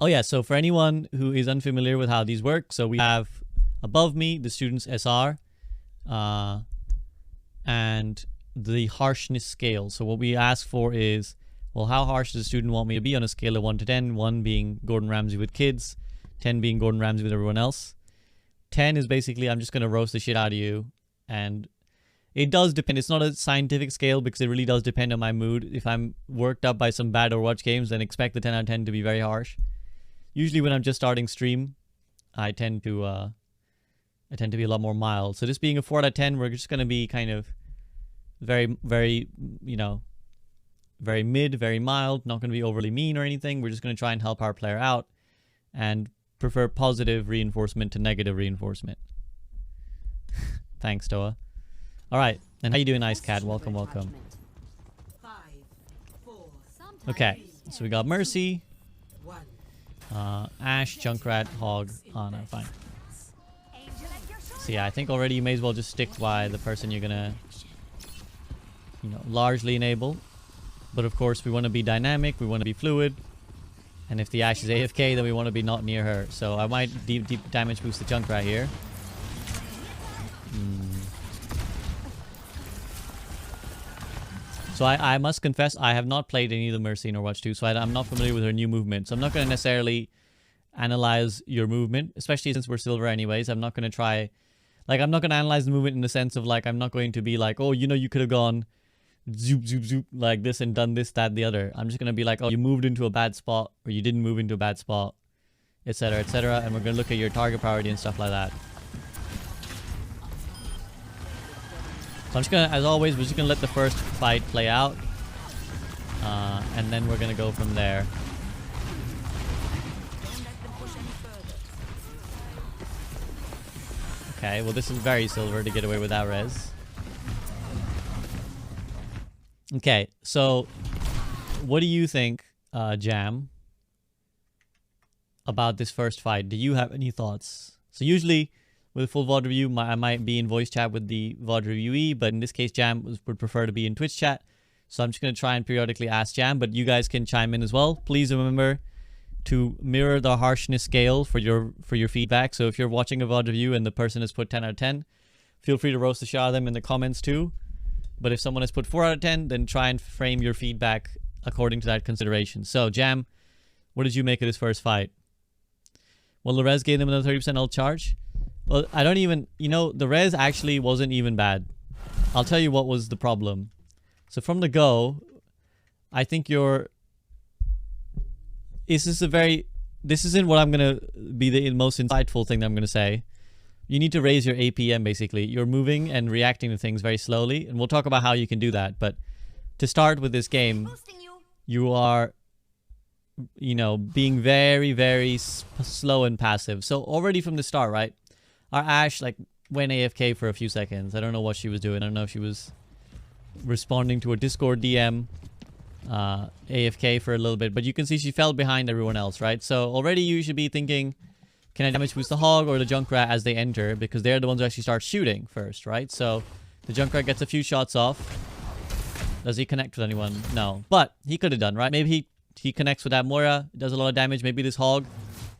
Oh yeah, so for anyone who is unfamiliar with how these work, so we have above me the student's SR and the harshness scale. So what we ask for is, well, how harsh does the student want me to be on a scale of 1 to 10? 1 being Gordon Ramsay with kids, 10 being Gordon Ramsay with everyone else. 10 is basically, I'm just going to roast the shit out of you. And it does depend. It's not a scientific scale because it really does depend on my mood. If I'm worked up by some bad Overwatch games, then expect the 10 out of 10 to be very harsh. Usually when I'm just starting stream, I tend to be a lot more mild. So this being a 4 out of 10, we're just going to be kind of very, very, you know, very mid, very mild, not going to be overly mean or anything. We're just going to try and help our player out and prefer positive reinforcement to negative reinforcement. Thanks, Toa. All right. And how you doing, Ice Cat? Welcome, welcome. Okay. So we got Mercy, Ash, Junkrat, Hog, Ana. Fine. So yeah, I think already you may as well just stick by the person you're gonna, you know, largely enable. But of course, we want to be dynamic. We want to be fluid. And if the Ash is AFK, then we want to be not near her. So I might deep damage boost the Junkrat here. So I must confess, I have not played any of the Mercy in Overwatch 2, so I'm not familiar with her new movement. So I'm not going to necessarily analyze your movement, especially since we're silver anyways. I'm not going to try, like, I'm not going to analyze the movement in the sense of, like, I'm not going to be like, oh, you know, you could have gone zoop, zoop, zoop, like this and done this, that, the other. I'm just going to be like, oh, you moved into a bad spot, or you didn't move into a bad spot, etc., etc. And we're going to look at your target priority and stuff like that. So I'm just gonna, as always, we're just gonna let the first fight play out, and then we're gonna go from there. Okay, well this is very silver to get away with that res. Okay, so what do you think, Jam, about this first fight? Do you have any thoughts? So usually, with a full VOD review, I might be in voice chat with the VOD reviewee, but in this case, Jam would prefer to be in Twitch chat. So I'm just going to try and periodically ask Jam, but you guys can chime in as well. Please remember to mirror the harshness scale for your feedback. So if you're watching a VOD review and the person has put 10 out of 10, feel free to roast the shit out of them in the comments too. But if someone has put 4 out of 10, then try and frame your feedback according to that consideration. So Jam, what did you make of this first fight? Well, the res gave them another 30% ult charge. Well, I don't even, you know, the res actually wasn't even bad. I'll tell you what was the problem. So from the go, I think this isn't what I'm going to be the most insightful thing that I'm going to say. You need to raise your APM basically. You're moving and reacting to things very slowly, and we'll talk about how you can do that. But to start with this game, you are, you know, being very, very slow and passive. So already from the start, right? Our Ash, like, went AFK for a few seconds. I don't know what she was doing. I don't know if she was responding to a Discord DM, AFK for a little bit. But you can see she fell behind everyone else, right? So already you should be thinking, can I damage boost the Hog or the Junkrat as they enter? Because they're the ones who actually start shooting first, right? So the Junkrat gets a few shots off. Does he connect with anyone? No. But he could have done, right? Maybe he connects with that Moira, does a lot of damage. Maybe this Hog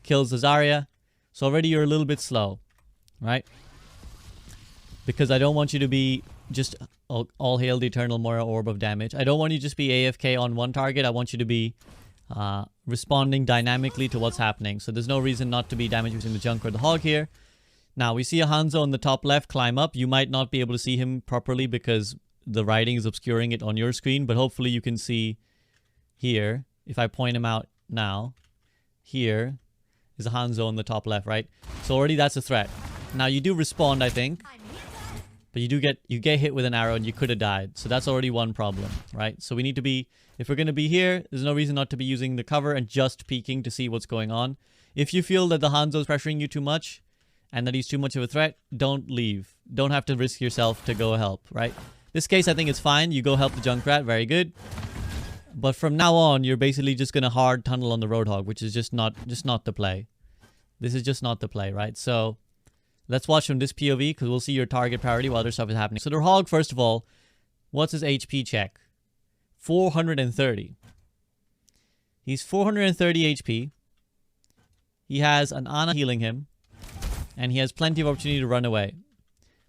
kills the Zarya. So already you're a little bit slow. Right? Because I don't want you to be just all hail the eternal Moira orb of damage. I don't want you to just be AFK on one target. I want you to be responding dynamically to what's happening. So there's no reason not to be damage using the Junk or the Hog here. Now we see a Hanzo on the top left climb up. You might not be able to see him properly because the writing is obscuring it on your screen, but hopefully you can see here. If I point him out now, here is a Hanzo on the top left, right? So already that's a threat. Now you do respond, I think, but you get hit with an arrow and you could have died. So that's already one problem, right? So we need to be, if we're going to be here, there's no reason not to be using the cover and just peeking to see what's going on. If you feel that the Hanzo is pressuring you too much and that he's too much of a threat, don't leave. Don't have to risk yourself to go help, right? This case, I think it's fine. You go help the Junkrat, very good. But from now on, you're basically just going to hard tunnel on the Roadhog, which is just not the play. This is just not the play, right? So let's watch from this POV because we'll see your target priority while other stuff is happening. So the Hog, first of all, what's his HP check? 430. He's 430 HP. he has an Ana healing him, and he has plenty of opportunity to run away.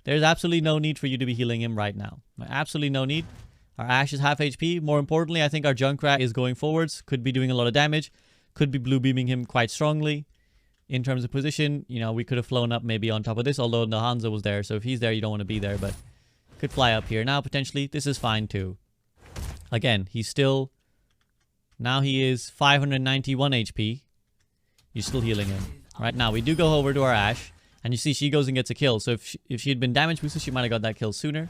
There's absolutely no need for you to be healing him right now. Absolutely no need. Our Ashe is half HP. More importantly, I think our Junkrat is going forwards. Could be doing a lot of damage. Could be blue beaming him quite strongly. In terms of position, you know, we could have flown up maybe on top of this, although the Hanzo was there. So if he's there, you don't want to be there, but could fly up here. Now, potentially, this is fine too. Again, he's still... Now he is 591 HP. You're still healing him. Right now, we do go over to our Ashe. And you see she goes and gets a kill. So if she had been damage boosted, she might have got that kill sooner.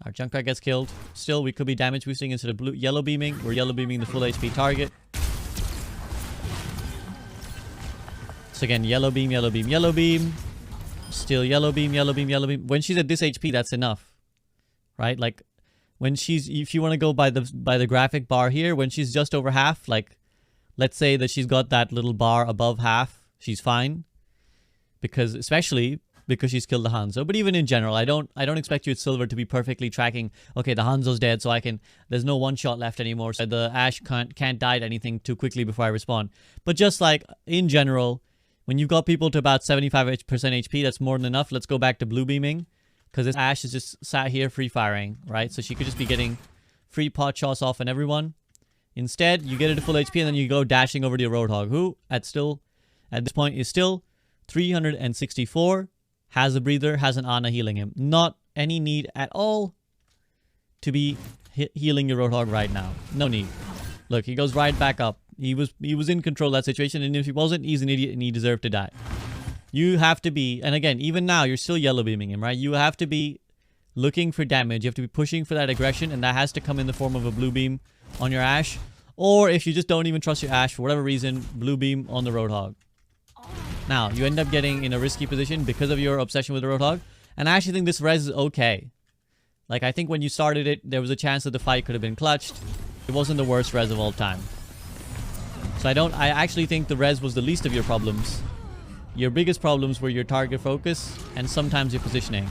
Our Junkrat gets killed. Still, we could be damage boosting instead of yellow beaming. We're yellow beaming the full HP target. So again, yellow beam, yellow beam, yellow beam. Still yellow beam, yellow beam, yellow beam. When she's at this HP, that's enough. Right? Like, when she's... If you want to go by the graphic bar here, when she's just over half, like, let's say that she's got that little bar above half, she's fine. Because, especially because she's killed the Hanzo. But even in general, I don't expect you at Silver to be perfectly tracking, okay, the Hanzo's dead, so I can... There's no one shot left anymore, so the Ashe can't die to anything too quickly before I respawn. But just like, in general... When you've got people to about 75% HP, that's more than enough. Let's go back to blue beaming. Because this Ashe is just sat here free firing, right? So she could just be getting free pot shots off on everyone. Instead, you get it to full HP and then you go dashing over to your Roadhog, who at this point is still 364, has a breather, has an Ana healing him. Not any need at all to be healing your Roadhog right now. No need. Look, he goes right back up. He was in control of that situation, and if he wasn't, he's an idiot and he deserved to die. You have to be, and again, even now, you're still yellow beaming him, right? You have to be looking for damage. You have to be pushing for that aggression, and that has to come in the form of a blue beam on your Ashe. Or if you just don't even trust your Ashe for whatever reason, blue beam on the Roadhog. Now, you end up getting in a risky position because of your obsession with the Roadhog. And I actually think this res is okay. Like, I think when you started it, there was a chance that the fight could have been clutched. It wasn't the worst res of all time. So I actually think the res was the least of your problems. Your biggest problems were your target focus and sometimes your positioning.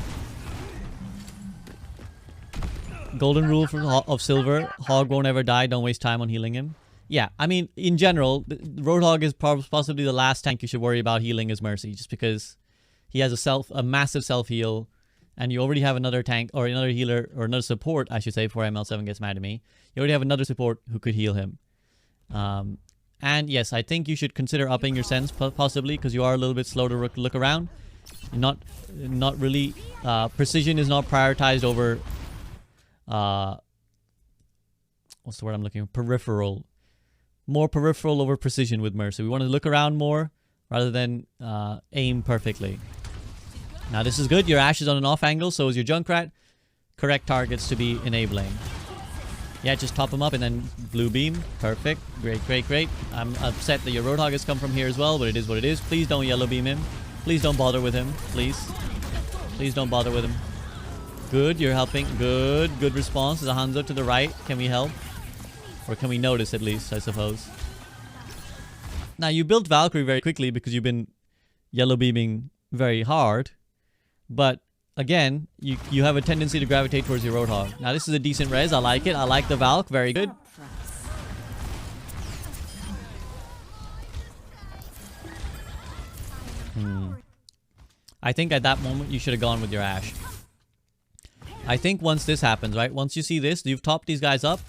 Golden rule of Silver: Hog won't ever die. Don't waste time on healing him. Yeah, I mean, in general, Roadhog is possibly the last tank you should worry about healing as Mercy, just because he has a massive self heal, and you already have another tank or another healer or another support, I should say, before ML7 gets mad at me. You already have another support who could heal him. And yes, I think you should consider upping your sense possibly, because you are a little bit slow to look around. Not really. Precision is not prioritized over. What's the word I'm looking for? Peripheral. More peripheral over precision with Mercy. We want to look around more rather than aim perfectly. Now this is good. Your Ashe is on an off angle, so is your Junkrat. Correct targets to be enabling. Yeah, just top him up and then blue beam. Perfect. Great, great, great. I'm upset that your Roadhog has come from here as well, but it is what it is. Please don't yellow beam him. Please don't bother with him. Please. Please don't bother with him. Good, you're helping. Good, good response. There's a Hanzo to the right. Can we help? Or can we notice at least, I suppose. Now, you built Valkyrie very quickly because you've been yellow beaming very hard. But again, you have a tendency to gravitate towards your Roadhog. Now, this is a decent res. I like it. I like the Valk. Very good. I think at that moment, you should have gone with your Ashe. I think once this happens, right? Once you see this, you've topped these guys up.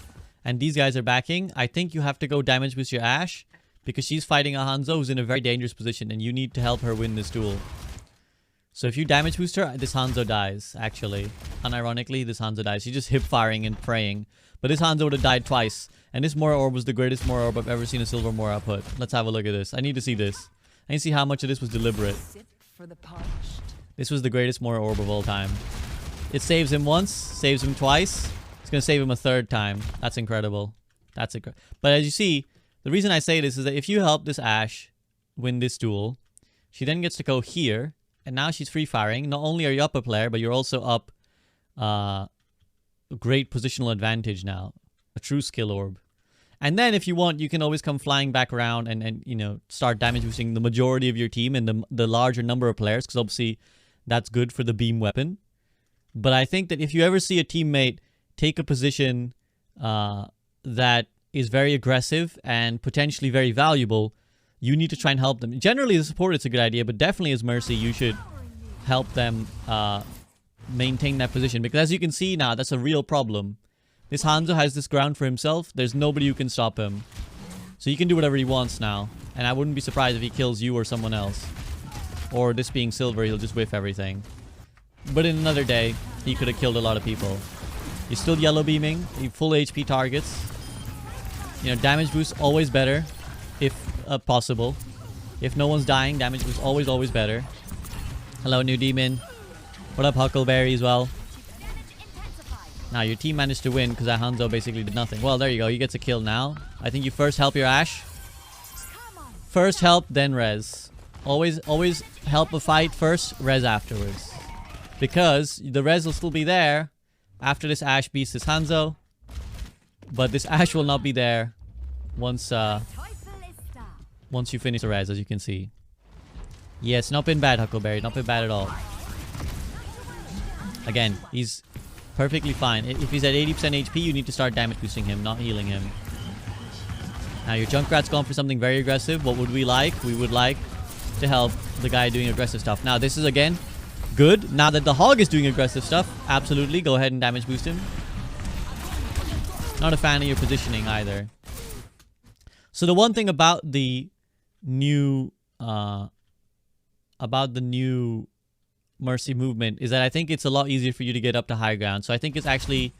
And these guys are backing. I think you have to go damage boost your Ashe, because she's fighting a Hanzo who's in a very dangerous position, and you need to help her win this duel. So if you damage boost her, this Hanzo dies, actually. Unironically, this Hanzo dies. She's just hip firing and praying. But this Hanzo would have died twice. And this Mora Orb was the greatest Mora Orb I've ever seen a Silver Mora put. Let's have a look at this. I need to see this. I need to see how much of this was deliberate. This was the greatest Mora Orb of all time. It saves him once, saves him twice. It's going to save him a third time. That's incredible. That's incredible. But as you see, the reason I say this is that if you help this Ashe win this duel, she then gets to go here. And now she's free firing. Not only are you up a player, but you're also up a great positional advantage now. A true skill orb. And then if you want, you can always come flying back around and you know, start damage boosting the majority of your team and the larger number of players. Because obviously that's good for the beam weapon. But I think that if you ever see a teammate take a position that is very aggressive and potentially very valuable, you need to try and help them. Generally, the support is a good idea, but definitely as Mercy, you should help them maintain that position. Because as you can see now, that's a real problem. This Hanzo has this ground for himself. There's nobody who can stop him. So he can do whatever he wants now. And I wouldn't be surprised if he kills you or someone else. Or this being silver, he'll just whiff everything. But in another day, he could have killed a lot of people. You're still yellow beaming. You full HP targets. You know, damage boost always better. If possible. If no one's dying, damage boost always better. Hello, new demon. What up, Huckleberry as well? Now, your team managed to win because that Hanzo basically did nothing. Well, there you go. He gets a kill now. I think you first help your Ashe. First help, then res. Always help a fight first, res afterwards. Because the res will still be there after this Ashe beats this Hanzo. But this Ashe will not be there once you finish the res, as you can see. Yeah, it's not been bad, Huckleberry. Not been bad at all. Again, he's perfectly fine. If he's at 80% HP, you need to start damage boosting him, not healing him. Now, your Junkrat's gone for something very aggressive. What would we like? We would like to help the guy doing aggressive stuff. Now, this is, again, good. Now that the Hog is doing aggressive stuff, absolutely, go ahead and damage boost him. Not a fan of your positioning either. So the one thing about the new Mercy movement is that I think it's a lot easier for you to get up to high ground. So I think it's actually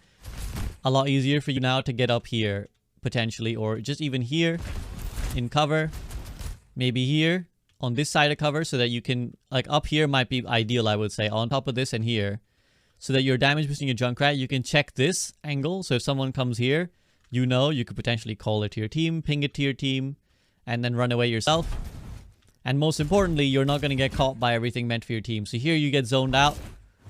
a lot easier for you now to get up here, potentially, or just even here in cover. Maybe here on this side of cover so that you can, like, up here might be ideal, I would say, on top of this and here. So that you're damage boosting your Junkrat, you can check this angle. So if someone comes here, you know, you could potentially call it to your team, ping it to your team, and then run away yourself. And most importantly, you're not going to get caught by everything meant for your team. So here you get zoned out,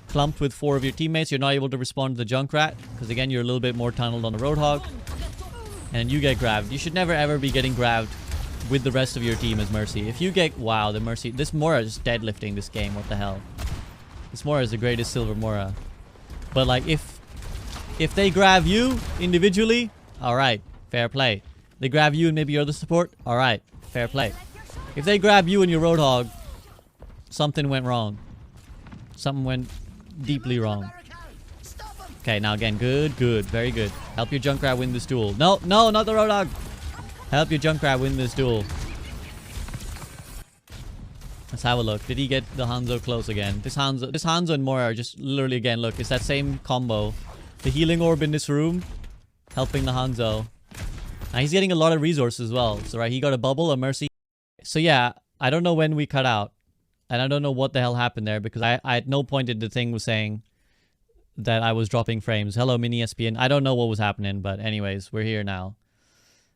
clumped with 4 of your teammates. You're not able to respond to the Junkrat because, again, you're a little bit more tunneled on the Roadhog. And you get grabbed. You should never ever be getting grabbed with the rest of your team as Mercy. If you get... Wow, the Mercy... This Mora is deadlifting this game. What the hell? This Mora is the greatest silver Mora. But, like, if they grab you individually, alright, fair play. They grab you and maybe you're the support, alright, fair play. If they grab you and your Roadhog, something went wrong. Something went deeply wrong. Okay, now again, good, very good. Help your Junkrat win this duel. No, not the Roadhog. Help your Junkrat win this duel. Let's have a look. Did he get the Hanzo close again? This Hanzo and Mora are just literally, again, look, it's that same combo. The healing orb in this room, helping the Hanzo. Now he's getting a lot of resources as well. So right, he got a bubble, a Mercy. So yeah, I don't know when we cut out. And I don't know what the hell happened there because I at no point did the thing was saying that I was dropping frames. Hello, mini SPN. I don't know what was happening, but anyways, we're here now.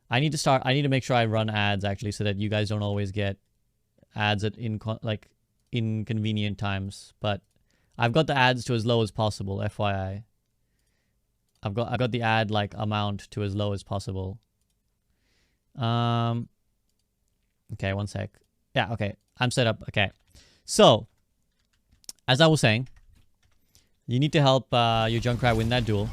I need to make sure I run ads actually so that you guys don't always get ads at inconvenient times. But I've got the ads to as low as possible, FYI. I've got the ad like amount to as low as possible. Okay, one sec. Yeah, okay. I'm set up. Okay. So, as I was saying, you need to help your Junkrat win that duel.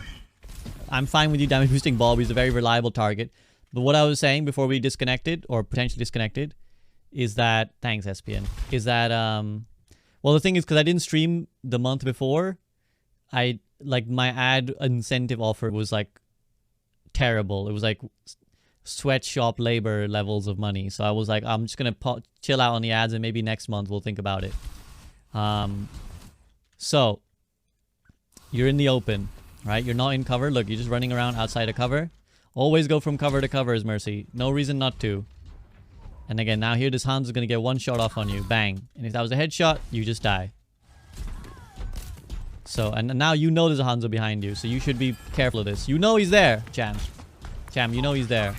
I'm fine with you damage boosting Bulb. He's a very reliable target. But what I was saying before we disconnected, or potentially disconnected, is that... Thanks, SPN. Is that, well, the thing is, because I didn't stream the month before, my ad incentive offer was, like, terrible. It was, like, sweatshop labor levels of money. So I was like, I'm just going to chill out on the ads and maybe next month we'll think about it. So, you're in the open, right? You're not in cover. Look, you're just running around outside of cover. Always go from cover to cover is Mercy. No reason not to. And again, now here this Hans is going to get one shot off on you. Bang. And if that was a headshot, you just die. So, and now you know there's a Hanzo behind you. So you should be careful of this. You know he's there, Cham. Cham, you know he's there.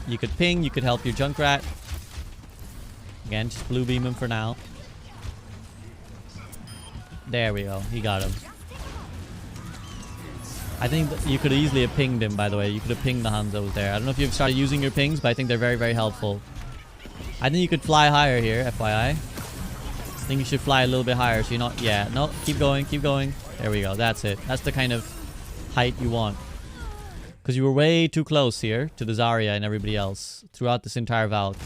You could ping. You could help your Junkrat. Again, just blue beam him for now. There we go. He got him. I think you could easily have pinged him, by the way. You could have pinged the Hanzos there. I don't know if you've started using your pings, but I think they're very, very helpful. I think you could fly higher here, FYI. I think you should fly a little bit higher so you're not... Yeah, no, keep going, keep going. There we go, that's it. That's the kind of height you want. Because you were way too close here to the Zarya and everybody else throughout this entire Valk.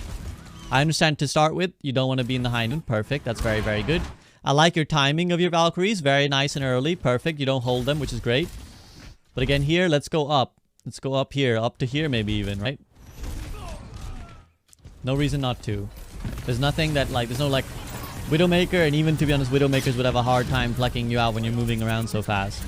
I understand to start with, you don't want to be in the Hind. Perfect. That's very, very good. I like your timing of your Valkyries. Very nice and early. Perfect. You don't hold them, which is great. But again, here, let's go up. Let's go up here. Up to here, maybe even, right? No reason not to. There's nothing that, like, there's no, like, Widowmaker. And even, to be honest, Widowmakers would have a hard time plucking you out when you're moving around so fast.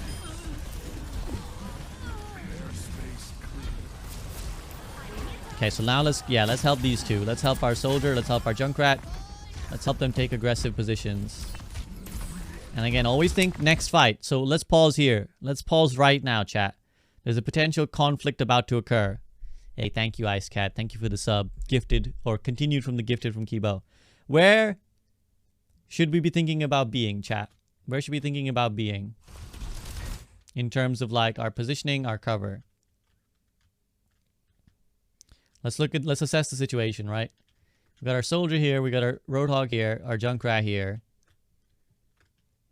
Okay, so now let's help these two. Let's help our soldier. Let's help our Junkrat. Let's help them take aggressive positions. And again, always think next fight. So let's pause here. Let's pause right now, chat. There's a potential conflict about to occur. Hey, thank you, Ice Cat. Thank you for the sub. Gifted, or continued from the gifted from Kibo. Where should we be thinking about being, chat? Where should we be thinking about being? In terms of, like, our positioning, our cover. Let's assess the situation, right? We got our soldier here, we got our Roadhog here, our Junkrat here.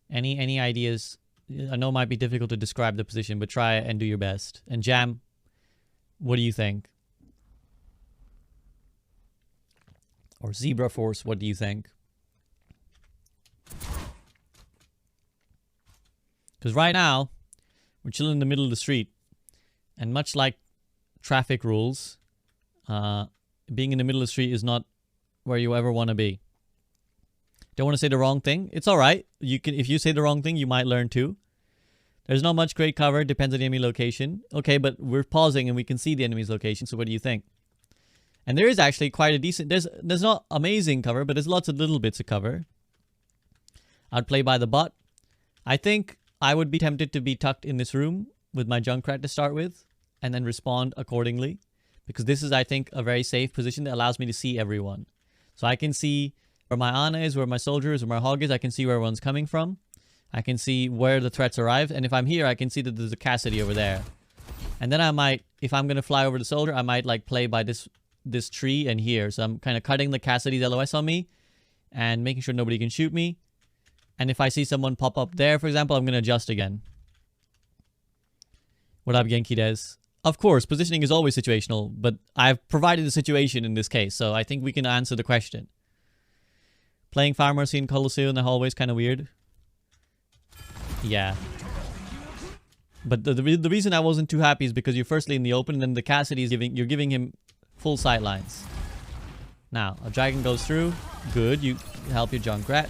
Any ideas? I know it might be difficult to describe the position, but try and do your best. And Jam, what do you think? Or Zebra Force, what do you think? Because right now, we're chilling in the middle of the street. And much like traffic rules, being in the middle of the street is not where you ever want to be. Don't want to say the wrong thing. It's all right. You can, if you say the wrong thing, you might learn too. There's not much great cover. Depends on the enemy location. Okay, but we're pausing and we can see the enemy's location. So what do you think? And there is actually quite a decent... There's not amazing cover, but there's lots of little bits of cover. I'd play by the bot. I think I would be tempted to be tucked in this room with my Junkrat to start with. And then respond accordingly. Because this is, I think, a very safe position that allows me to see everyone. So I can see where my Ana is, where my soldier is, where my Hog is. I can see where everyone's coming from. I can see where the threats arrive. And if I'm here, I can see that there's a Cassidy over there. And then I might, if I'm going to fly over the soldier, I might like play by this tree and here. So I'm kind of cutting the Cassidy's LOS on me and making sure nobody can shoot me. And if I see someone pop up there, for example, I'm going to adjust again. What up, Genki Des? Of course, positioning is always situational, but I've provided the situation in this case, so I think we can answer the question. Playing Pharmacy in Colosseum in the hallway is kind of weird. Yeah. But the reason I wasn't too happy is because you're firstly in the open, and then the Cassidy is you're giving him full sight lines. Now, a dragon goes through. Good, you help your Junkrat.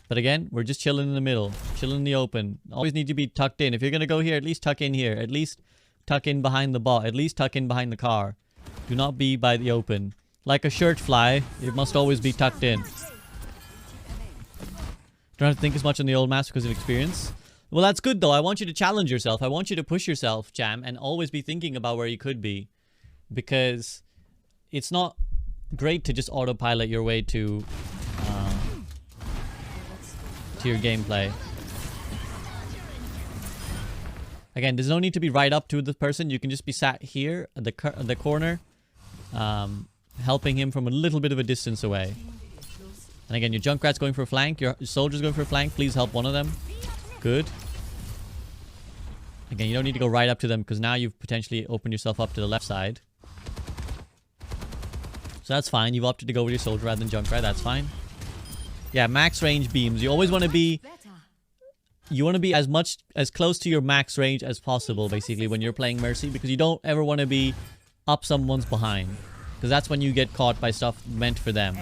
But again, we're just chilling in the middle, chilling in the open. Always need to be tucked in. If you're going to go here, at least tuck in here. At least tuck in behind the bot. At least tuck in behind the car. Do not be by the open. Like a shirt fly, it must always be tucked in. Don't have to think as much on the old maps because of experience. Well, that's good though. I want you to challenge yourself. I want you to push yourself, Jam, and always be thinking about where you could be. Because it's not great to just autopilot your way to your gameplay. Again, there's no need to be right up to the person. You can just be sat here at the corner, helping him from a little bit of a distance away. And again, your Junkrat's going for a flank. Your soldier's going for a flank. Please help one of them. Good. Again, you don't need to go right up to them because now you've potentially opened yourself up to the left side. So that's fine. You've opted to go with your soldier rather than Junkrat. That's fine. Yeah, max range beams. You always want to be... You want to be as close to your max range as possible, basically, when you're playing Mercy. Because you don't ever want to be up someone's behind. Because that's when you get caught by stuff meant for them.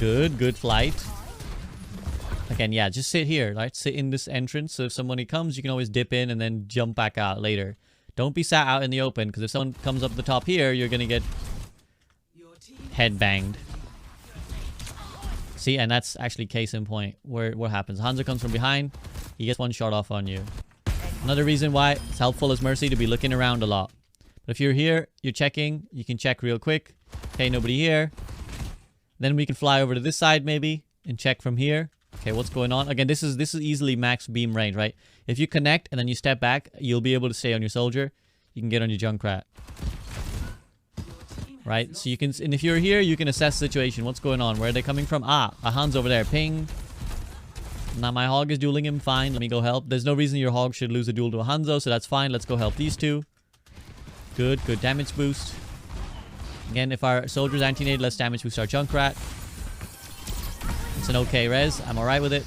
Good. Good flight. Again, yeah, just sit here, right? Sit in this entrance. So if somebody comes, you can always dip in and then jump back out later. Don't be sat out in the open. Because if someone comes up the top here, you're going to get head banged. See, and that's actually case in point. What happens? Hanzo comes from behind. He gets one shot off on you. Another reason why it's helpful as Mercy to be looking around a lot. But if you're here, you're checking. You can check real quick. Okay, nobody here. Then we can fly over to this side maybe and check from here. Okay, what's going on? Again, this is easily max beam range, right? If you connect and then you step back, you'll be able to stay on your soldier. You can get on your Junkrat. Right? So you can, and if you're here, you can assess the situation. What's going on? Where are they coming from? Ah, a Han's over there. Ping. Now my Hog is dueling him. Fine. Let me go help. There's no reason your Hog should lose a duel to a Hanzo, so that's fine. Let's go help these two. Good damage boost. Again, if our soldier's anti-nade, let's damage boost our Junkrat. It's an okay res. I'm alright with it.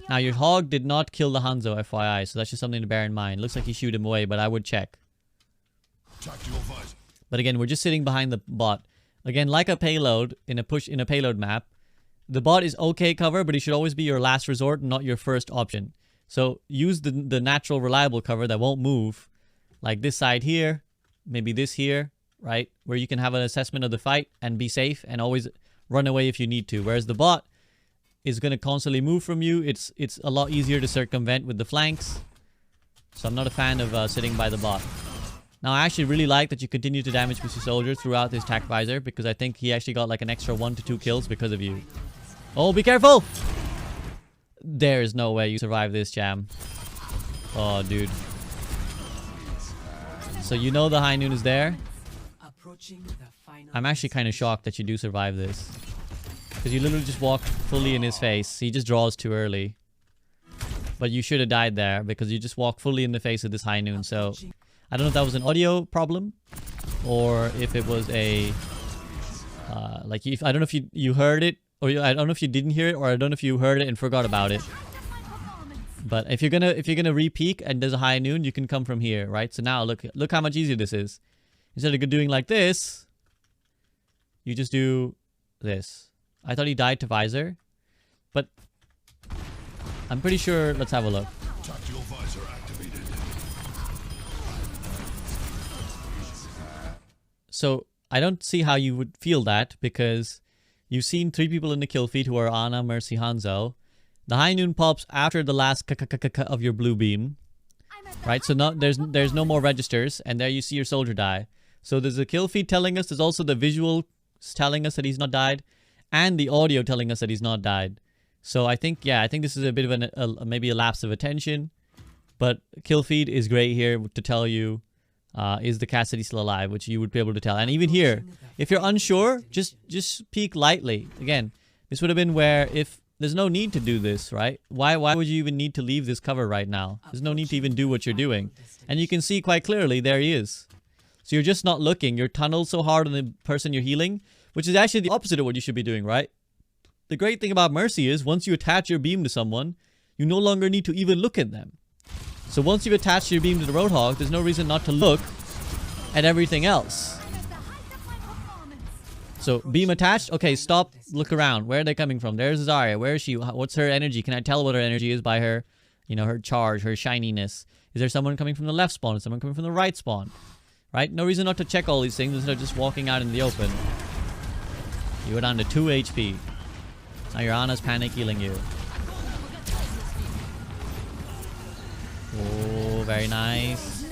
Now, your Hog did not kill the Hanzo, FYI, so that's just something to bear in mind. Looks like he shoot him away, but I would check. But again, we're just sitting behind the bot. Again, like a payload in a payload map, the bot is okay cover, but it should always be your last resort, not your first option. So use the natural reliable cover that won't move, like this side here, maybe this here, right? Where you can have an assessment of the fight and be safe and always run away if you need to. Whereas the bot is going to constantly move from you. It's a lot easier to circumvent with the flanks. So I'm not a fan of sitting by the bot. Now, I actually really like that you continue to damage boost your soldier throughout this attack visor, because I think he actually got like an extra 1 to 2 kills because of you. Oh, be careful! There is no way you survive this, Jam. Oh, dude. So you know the High Noon is there. I'm actually kind of shocked that you do survive this. Because you literally just walked fully in his face. He just draws too early. But you should have died there because you just walked fully in the face of this High Noon. So I don't know if that was an audio problem or if it was a I don't know if you heard it, or I don't know if you didn't hear it, or I don't know if you heard it and forgot about it. But if you're gonna re-peek and there's a High Noon, you can come from here, right? So now look how much easier this is. Instead of doing like this, you just do this. I thought he died to visor, but I'm pretty sure. Let's have a look. Tactical visor activated. So I don't see how you would feel that, because you've seen 3 people in the kill feed who are Ana, Mercy, Hanzo. The High Noon pops after the last of your blue beam, right? So there's no more registers, and there you see your soldier die. So there's a kill feed telling us. There's also the visual telling us that he's not died, and the audio telling us that he's not died. So I think this is a bit of maybe a lapse of attention, but kill feed is great here to tell you is the Cassidy still alive, which you would be able to tell. And even here, if you're unsure, just peek lightly. Again, this would have been where if there's no need to do this, right? Why would you even need to leave this cover right now? There's no need to even do what you're doing. And you can see quite clearly, there he is. So you're just not looking. You're tunneled so hard on the person you're healing, which is actually the opposite of what you should be doing, right? The great thing about Mercy is once you attach your beam to someone, you no longer need to even look at them. So once you've attached your beam to the Roadhog, there's no reason not to look at everything else. So beam attached. Okay, stop. Look around. Where are they coming from? There's Zarya. Where is she? What's her energy? Can I tell what her energy is by her, her charge, her shininess? Is there someone coming from the left spawn? Is someone coming from the right spawn? Right? No reason not to check all these things instead of just walking out in the open. You were down to 2 HP. Now your Ana's panic healing you. Oh, very nice.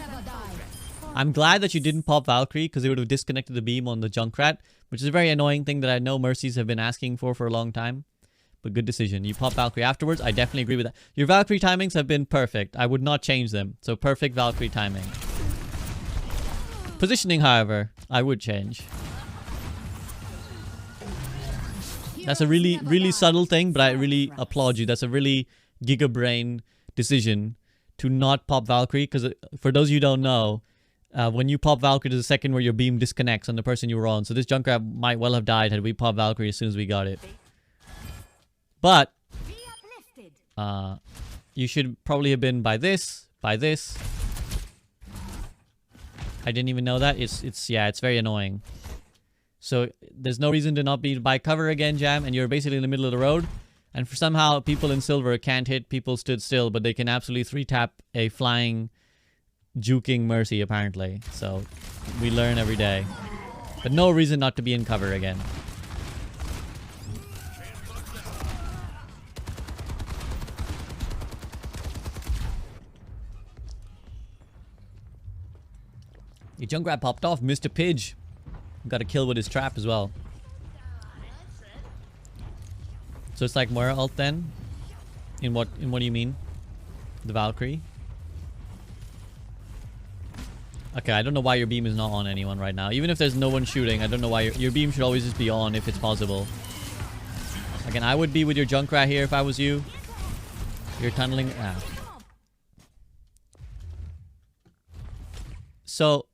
I'm glad that you didn't pop Valkyrie, because it would have disconnected the beam on the Junkrat, which is a very annoying thing that I know Mercies have been asking for a long time. But good decision. You pop Valkyrie afterwards. I definitely agree with that. Your Valkyrie timings have been perfect. I would not change them. So perfect Valkyrie timing. Positioning, however, I would change. That's a really, really subtle thing, but I really applaud you. That's a really giga brain decision to not pop Valkyrie, because for those of you who don't know, when you pop Valkyrie, there's a second where your beam disconnects on the person you were on. So this Junkrat might well have died had we popped Valkyrie as soon as we got it. But you should probably have been by this. I didn't even know that. It's very annoying. So there's no reason to not be by cover again, Jam, and you're basically in the middle of the road. And for somehow people in silver can't hit people stood still, but they can absolutely 3-tap a flying, juking Mercy, apparently. So we learn every day. But no reason not to be in cover again. Your Junkrat popped off, Mr. Pidge. Got a kill with his trap as well. So it's like Moira ult then? In what do you mean? The Valkyrie? Okay, I don't know why your beam is not on anyone right now. Even if there's no one shooting, I don't know why your beam should always just be on if it's possible. Again, I would be with your Junkrat here if I was you. You're tunneling. So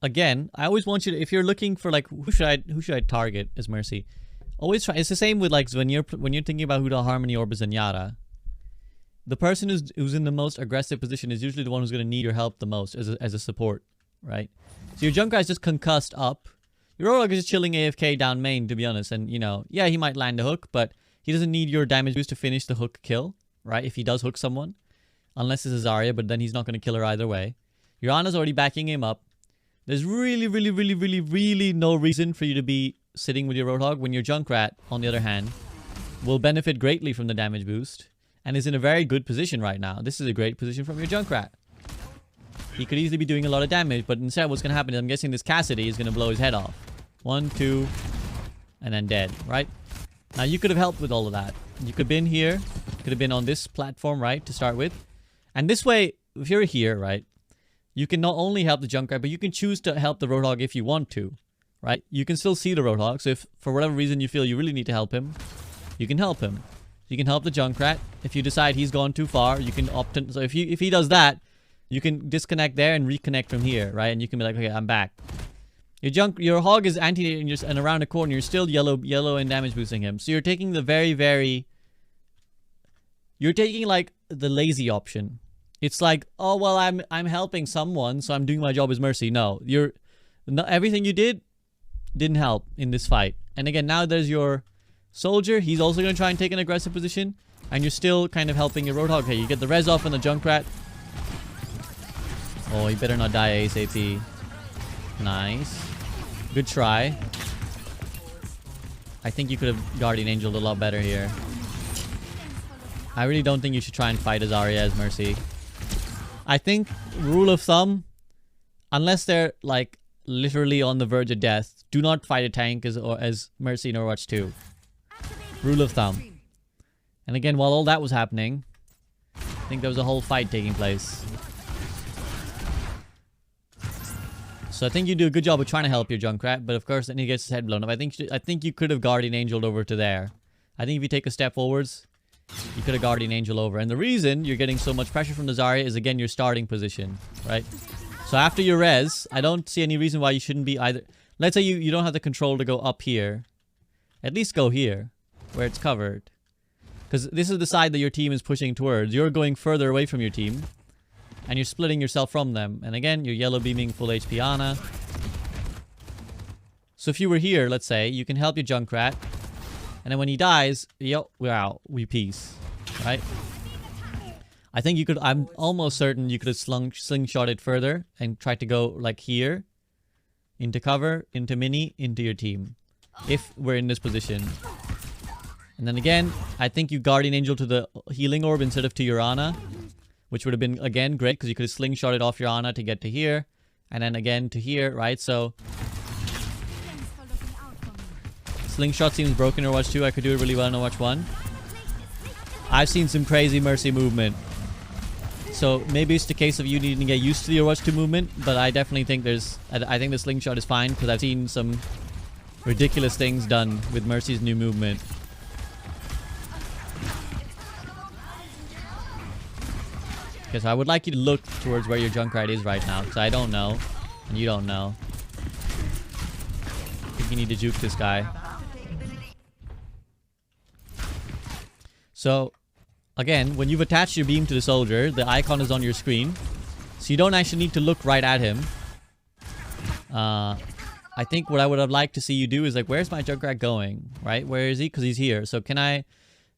again, I always want you to, if you're looking for like who should I target as Mercy, always try. It's the same with like when you're thinking about who to harmony orb as Zenyatta. The person who's in the most aggressive position is usually the one who's going to need your help the most as a support, right? So your Junkrat's just concussed up. Your Roadhog is just chilling AFK down main, to be honest. And, you know, yeah, he might land a hook, but he doesn't need your damage boost to finish the hook kill, right? If he does hook someone. Unless it's a Zarya, but then he's not going to kill her either way. Your Ana's already backing him up. There's really no reason for you to be sitting with your Roadhog when your Junkrat, on the other hand, will benefit greatly from the damage boost. And is in a very good position right now. This is a great position from your Junkrat. He could easily be doing a lot of damage, but instead what's going to happen is I'm guessing this Cassidy is going to blow his head off. 1, 2, and then dead, right? Now you could have helped with all of that. You could have been here. Could have been on this platform, right, to start with. And this way, if you're here, right, you can not only help the Junkrat, but you can choose to help the Roadhog if you want to, right? You can still see the Roadhog, so if for whatever reason you feel you really need to help him, you can help him. You can help the Junkrat. If you decide he's gone too far, you can opt in. So if he does that, you can disconnect there and reconnect from here, right? And you can be like, okay, I'm back. Your Hog is anti and around the corner. You're still yellow and damage boosting him. So you're taking the you're taking like the lazy option. It's like, oh well, I'm helping someone, so I'm doing my job as Mercy. No, everything you didn't help in this fight. And again, now there's your Soldier. He's also going to try and take an aggressive position. And you're still kind of helping your Roadhog. Okay, you get the res off on the Junkrat. Oh, he better not die ASAP. Nice. Good try. I think you could have Guardian Angeled a lot better here. I really don't think you should try and fight as Zarya as Mercy. I think, rule of thumb, unless they're like literally on the verge of death, do not fight a tank as Mercy in Overwatch 2. Rule of thumb. And again, while all that was happening, I think there was a whole fight taking place. So I think you do a good job of trying to help your Junkrat, but of course then he gets his head blown up. I think you could have Guardian Angeled over to there. I think if you take a step forwards, you could have Guardian Angel over. And the reason you're getting so much pressure from the Zarya is again your starting position, right? So after your res, I don't see any reason why you shouldn't be either. Let's say you don't have the control to go up here. At least go here, where it's covered. Because this is the side that your team is pushing towards. You're going further away from your team. And you're splitting yourself from them. And again, you're yellow beaming full HP Ana. So if you were here, let's say, you can help your Junkrat. And then when he dies, yo, wow, we peace. Right? I think you could, I'm almost certain you could have slingshotted further and tried to go like here. Into cover, into mini, into your team. If we're in this position. And then again, I think you Guardian Angel to the healing orb instead of to your Ana. Which would have been, again, great because you could have slingshotted off your Ana to get to here. And then again to here, right? So Slingshot seems broken in Overwatch 2. I could do it really well in Overwatch 1. I've seen some crazy Mercy movement. So maybe it's the case of you needing to get used to the Overwatch 2 movement. But I definitely think I think the Slingshot is fine because I've seen some ridiculous things done with Mercy's new movement. Okay, so I would like you to look towards where your Junkrat is right now, because I don't know, and you don't know. I think you need to juke this guy. So, again, when you've attached your beam to the soldier, the icon is on your screen, so you don't actually need to look right at him. I think what I would have liked to see you do is like, where's my Junkrat going, right? Where is he? Because he's here. So can I...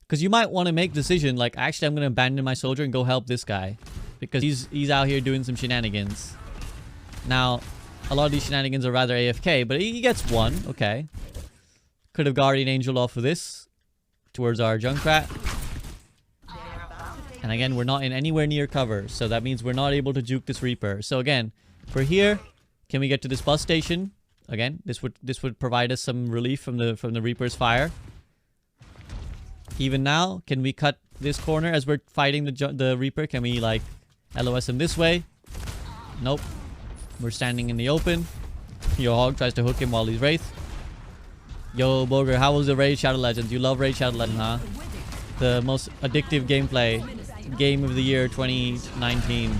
Because you might want to make a decision like, actually, I'm going to abandon my soldier and go help this guy. Because he's out here doing some shenanigans. Now, a lot of these shenanigans are rather AFK, but he gets one. Okay. Could have Guardian Angel off of this. Towards our Junkrat. And again, we're not in anywhere near cover. So that means we're not able to juke this Reaper. So again, if we're here, can we get to this bus station? Again, this would provide us some relief from the Reaper's fire. Even now, can we cut this corner as we're fighting the Reaper? Can we like LOS him this way? Nope. We're standing in the open. Your Hog tries to hook him while he's Wraith. Yo, Boger, how was the Raid Shadow Legends? You love Raid Shadow Legends, huh? The most addictive gameplay. Game of the year 2019.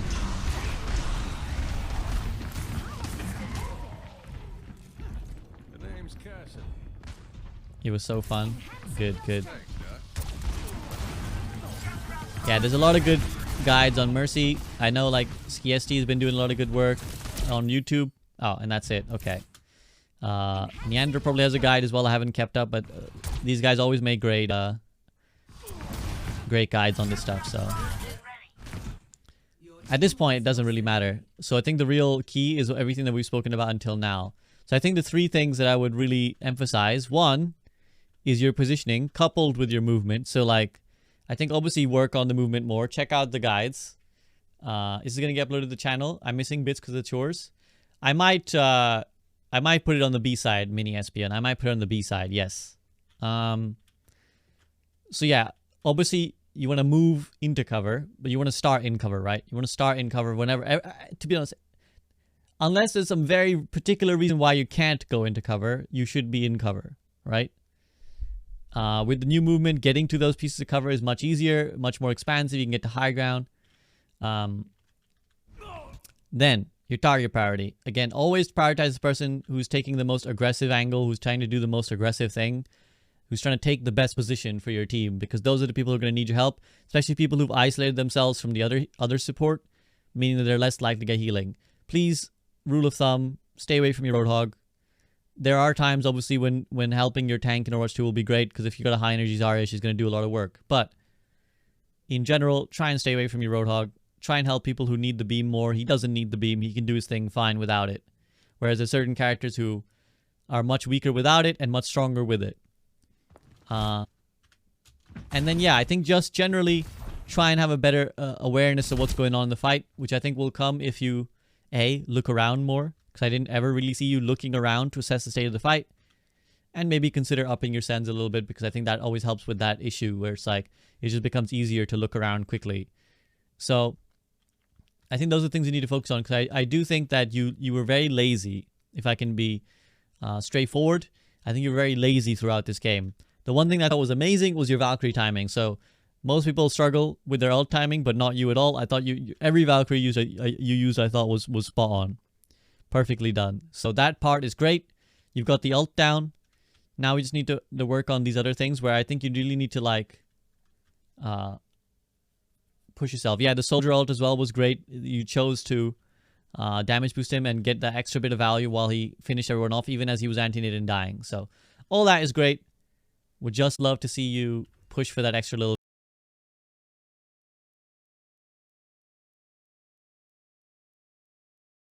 name's Cassidy. It was so fun. Good, good. Thanks, Doc. Yeah, there's a lot of good guides on Mercy. I know like SkiST has been doing a lot of good work on YouTube. Oh, and that's it. Okay. Neander probably has a guide as well. I haven't kept up, but these guys always make great great guides on this stuff. So at this point, it doesn't really matter. So I think the real key is everything that we've spoken about until now. So I think the three things that I would really emphasize. One is your positioning coupled with your movement. So like, I think obviously work on the movement more. Check out the guides. Is it going to get uploaded to the channel? I'm missing bits because of chores. I might put it on the B-side, mini Espion. I might put it on the B-side, yes. So yeah, obviously you want to move into cover, but you want to start in cover, right? You want to start in cover whenever, to be honest, unless there's some very particular reason why you can't go into cover, you should be in cover, right? With the new movement, getting to those pieces of cover is much easier, much more expansive. You can get to high ground. Then your target priority. Again, always prioritize the person who's taking the most aggressive angle, who's trying to do the most aggressive thing, who's trying to take the best position for your team, because those are the people who are going to need your help, especially people who've isolated themselves from the other support, meaning that they're less likely to get healing. Please, rule of thumb, stay away from your Roadhog. There are times, obviously, when helping your tank in Overwatch 2 will be great, because if you got a high energy Zarya, she's going to do a lot of work. But in general, try and stay away from your Roadhog. Try and help people who need the beam more. He doesn't need the beam. He can do his thing fine without it. Whereas there's certain characters who are much weaker without it and much stronger with it. And then, yeah, I think just generally try and have a better awareness of what's going on in the fight, which I think will come if you, A, look around more, because I didn't ever really see you looking around to assess the state of the fight, and maybe consider upping your sends a little bit, because I think that always helps with that issue where it's like, it just becomes easier to look around quickly. So I think those are things you need to focus on, because I do think that you were very lazy, if I can be straightforward. I think you were very lazy throughout this game. The one thing that I thought was amazing was your Valkyrie timing. So most people struggle with their ult timing, but not you at all. I thought every Valkyrie you used I thought was spot on. Perfectly done. So that part is great. You've got the ult down. Now we just need to work on these other things where I think you really need to like push yourself. Yeah, the soldier ult as well was great. You chose to damage boost him and get that extra bit of value while he finished everyone off, even as he was anti-nade and dying. So all that is great. Would just love to see you push for that extra little